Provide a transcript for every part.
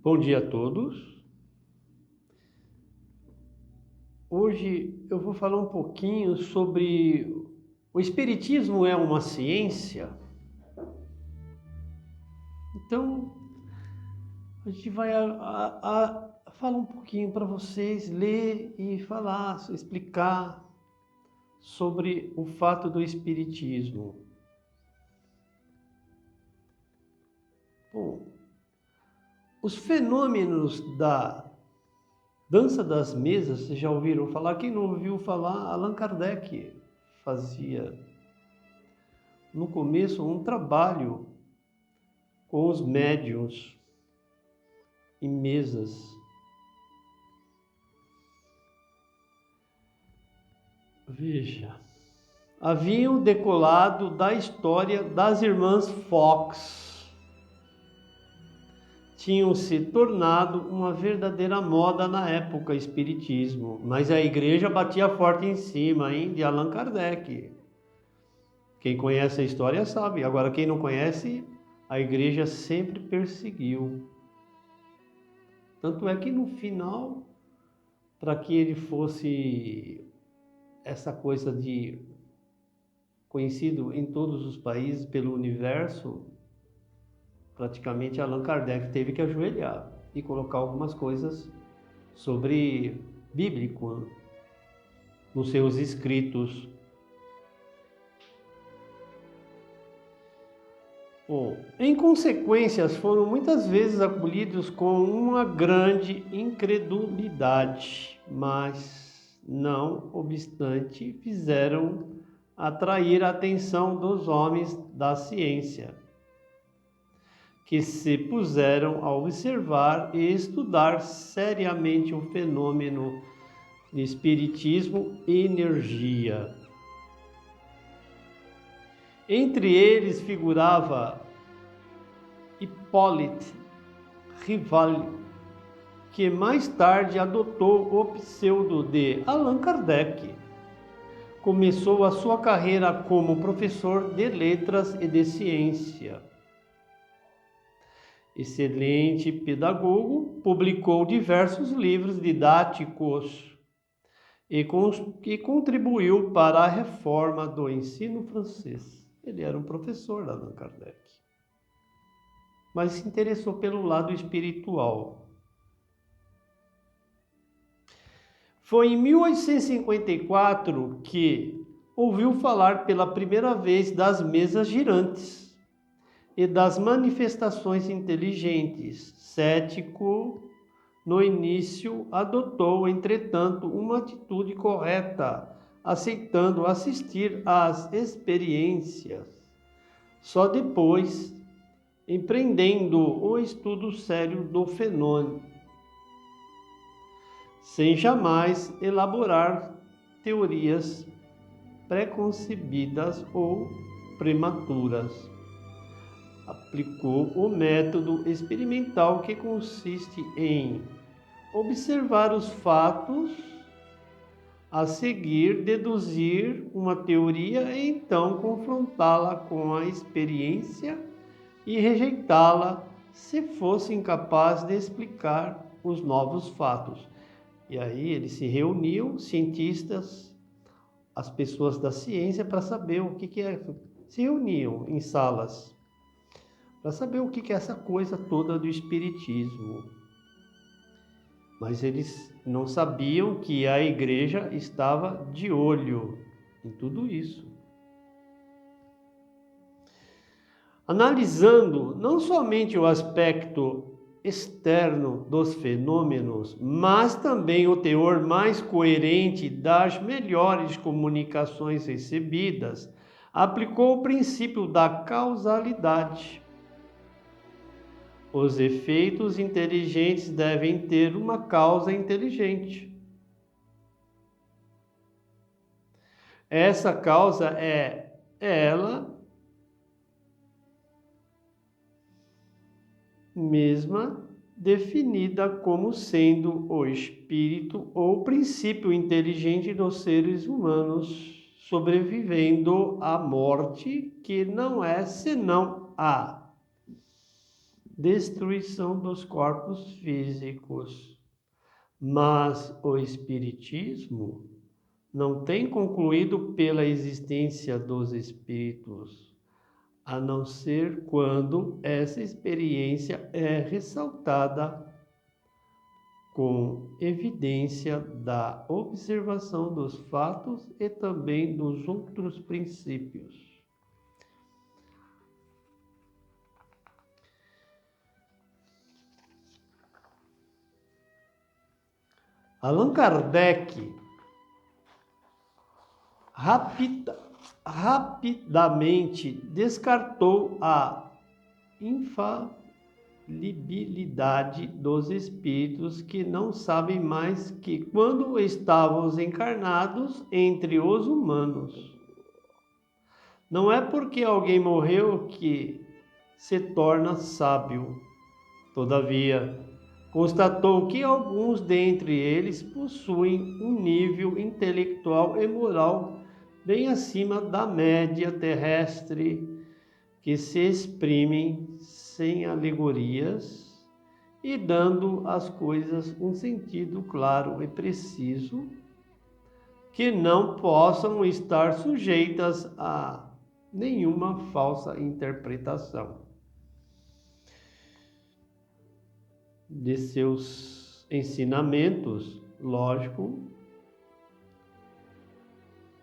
Bom dia a todos. Hoje eu vou falar um pouquinho sobre o espiritismo é uma ciência? Então, a gente vai falar um pouquinho para vocês, ler e falar, explicar sobre o fato do espiritismo. Bom, os fenômenos da dança das mesas, vocês já ouviram falar? Quem não ouviu falar, Allan Kardec fazia no começo um trabalho com os médiuns em mesas. Veja, haviam decolado da história das irmãs Fox. Tinham se tornado uma verdadeira moda na época, espiritismo, mas a igreja batia forte em cima, hein, de Allan Kardec. Quem conhece a história sabe, agora quem não conhece, a igreja sempre perseguiu. Tanto é que no final, para que ele fosse essa coisa de conhecido em todos os países pelo universo, praticamente Allan Kardec teve que ajoelhar e colocar algumas coisas sobre bíblico nos seus escritos. Bom, em consequências, foram muitas vezes acolhidos com uma grande incredulidade, mas, não obstante, fizeram atrair a atenção dos homens da ciência, que se puseram a observar e estudar seriamente o fenômeno de espiritismo e energia. Entre eles figurava Hippolyte Rivali, que mais tarde adotou o pseudo de Allan Kardec. Começou a sua carreira como professor de letras e de ciência. Excelente pedagogo, publicou diversos livros didáticos e contribuiu para a reforma do ensino francês. Ele era um professor, Allan Kardec, mas se interessou pelo lado espiritual. Foi em 1854 que ouviu falar pela primeira vez das mesas girantes e das manifestações inteligentes. Cético, no início, adotou, entretanto, uma atitude correta, aceitando assistir às experiências. Só depois, empreendendo o estudo sério do fenômeno, sem jamais elaborar teorias preconcebidas ou prematuras. Aplicou o método experimental, que consiste em observar os fatos, a seguir deduzir uma teoria e então confrontá-la com a experiência e rejeitá-la se fosse incapaz de explicar os novos fatos. E aí eles se reuniam, cientistas, as pessoas da ciência, para saber o que é. Se reuniam em salas para saber o que é essa coisa toda do espiritismo. Mas eles não sabiam que a igreja estava de olho em tudo isso. Analisando não somente o aspecto externo dos fenômenos, mas também o teor mais coerente das melhores comunicações recebidas, aplicou o princípio da causalidade. Os efeitos inteligentes devem ter uma causa inteligente. Essa causa é ela mesma, definida como sendo o espírito ou princípio inteligente dos seres humanos, sobrevivendo à morte, que não é senão a destruição dos corpos físicos. Mas o Espiritismo não tem concluído pela existência dos espíritos, a não ser quando essa experiência é ressaltada com evidência da observação dos fatos e também dos outros princípios. Allan Kardec rapidamente descartou a infalibilidade dos espíritos que não sabem mais que quando estávamos encarnados entre os humanos. Não é porque alguém morreu que se torna sábio. Todavia, constatou que alguns dentre eles possuem um nível intelectual e moral bem acima da média terrestre, que se exprimem sem alegorias e dando às coisas um sentido claro e preciso, que não possam estar sujeitas a nenhuma falsa interpretação de seus ensinamentos. Lógico,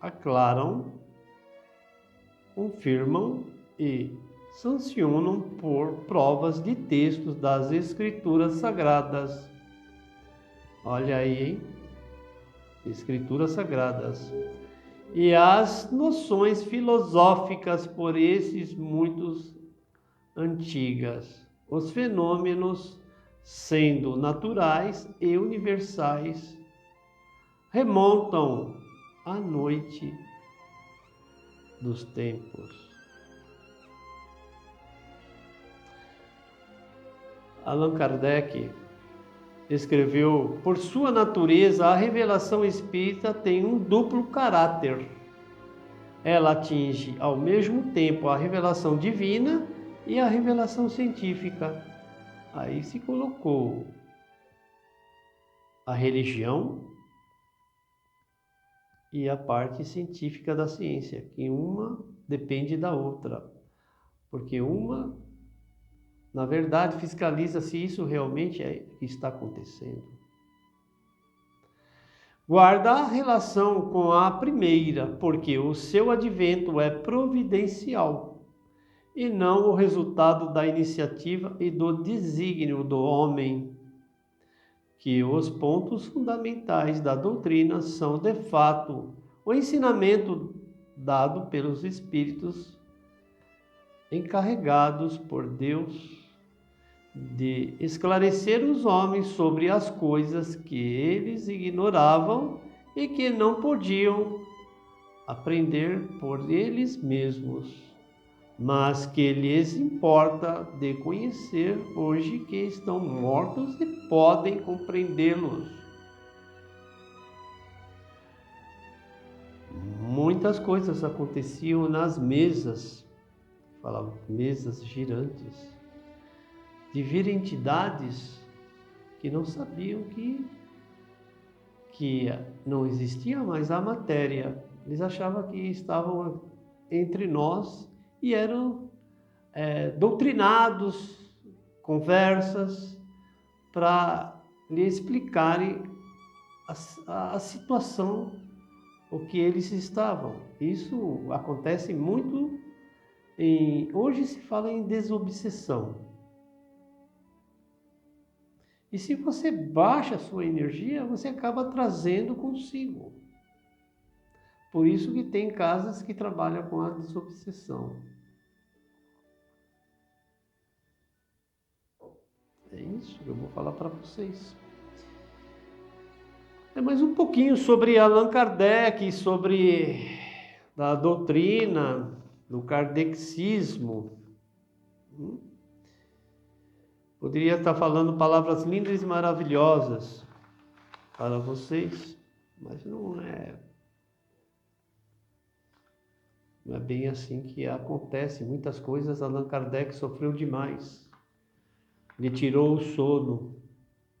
aclaram, confirmam e sancionam por provas de textos das Escrituras Sagradas. Olha aí, hein? Escrituras Sagradas. E as noções filosóficas por esses muitos antigas. Os fenômenos, sendo naturais e universais, remontam à noite dos tempos. Allan Kardec escreveu: por sua natureza, a revelação espírita tem um duplo caráter. Ela atinge ao mesmo tempo a revelação divina e a revelação científica. Aí se colocou a religião e a parte científica da ciência, que uma depende da outra, porque uma, na verdade, fiscaliza se isso realmente está acontecendo. Guarda a relação com a primeira, porque o seu advento é providencial e não o resultado da iniciativa e do desígnio do homem, que os pontos fundamentais da doutrina são, de fato, o ensinamento dado pelos espíritos encarregados por Deus de esclarecer os homens sobre as coisas que eles ignoravam e que não podiam aprender por eles mesmos, mas que lhes importa de conhecer hoje que estão mortos e podem compreendê-los. Muitas coisas aconteciam nas mesas, falavam mesas girantes, de vir entidades que não sabiam que não existia mais a matéria. Eles achavam que estavam entre nós e eram doutrinados, conversas, para lhe explicarem a situação, o que eles estavam. Isso acontece muito, hoje se fala em desobsessão. E se você baixa a sua energia, você acaba trazendo consigo. Por isso que tem casas que trabalham com a desobsessão. É isso que eu vou falar para vocês. É mais um pouquinho sobre Allan Kardec, sobre a doutrina do kardecismo. Poderia estar falando palavras lindas e maravilhosas para vocês, mas não é. Não é bem assim que acontece. Muitas coisas Allan Kardec sofreu demais. Ele tirou o sono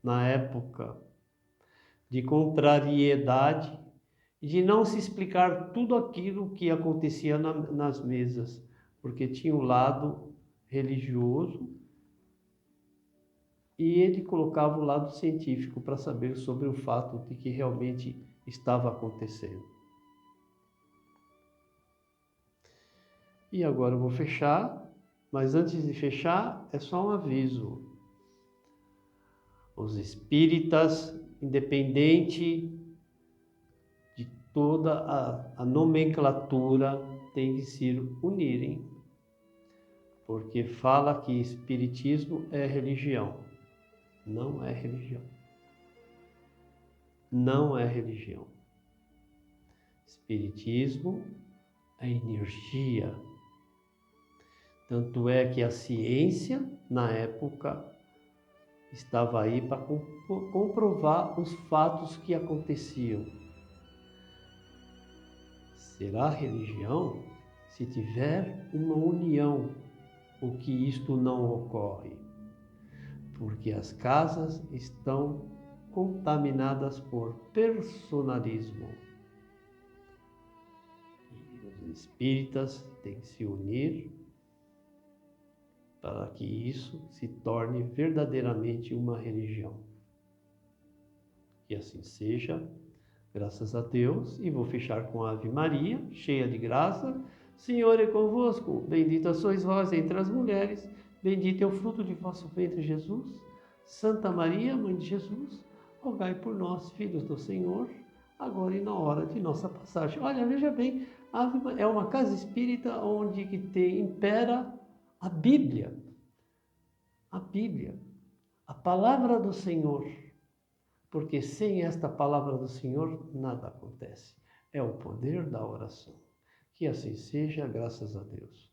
na época de contrariedade e de não se explicar tudo aquilo que acontecia nas mesas, porque tinha o lado religioso e ele colocava o lado científico para saber sobre o fato de que realmente estava acontecendo. E agora eu vou fechar, mas antes de fechar, é só um aviso. Os espíritas, independente de toda a nomenclatura, têm que se unirem, porque fala que espiritismo é religião. Não é religião. Não é religião. Espiritismo é energia. Tanto é que a ciência, na época, estava aí para comprovar os fatos que aconteciam. Será religião se tiver uma união, o que isto não ocorre, porque as casas estão contaminadas por personalismo. E os espíritas têm que se unir para que isso se torne verdadeiramente uma religião. Que assim seja, graças a Deus, e vou fechar com a Ave Maria, cheia de graça. Senhor é convosco, bendita sois vós entre as mulheres, bendito é o fruto de vosso ventre, Jesus. Santa Maria, Mãe de Jesus, rogai por nós, filhos do Senhor, agora e na hora de nossa passagem. Olha, veja bem, é uma casa espírita onde impera a Bíblia, a palavra do Senhor, porque sem esta palavra do Senhor nada acontece. É o poder da oração. Que assim seja, graças a Deus.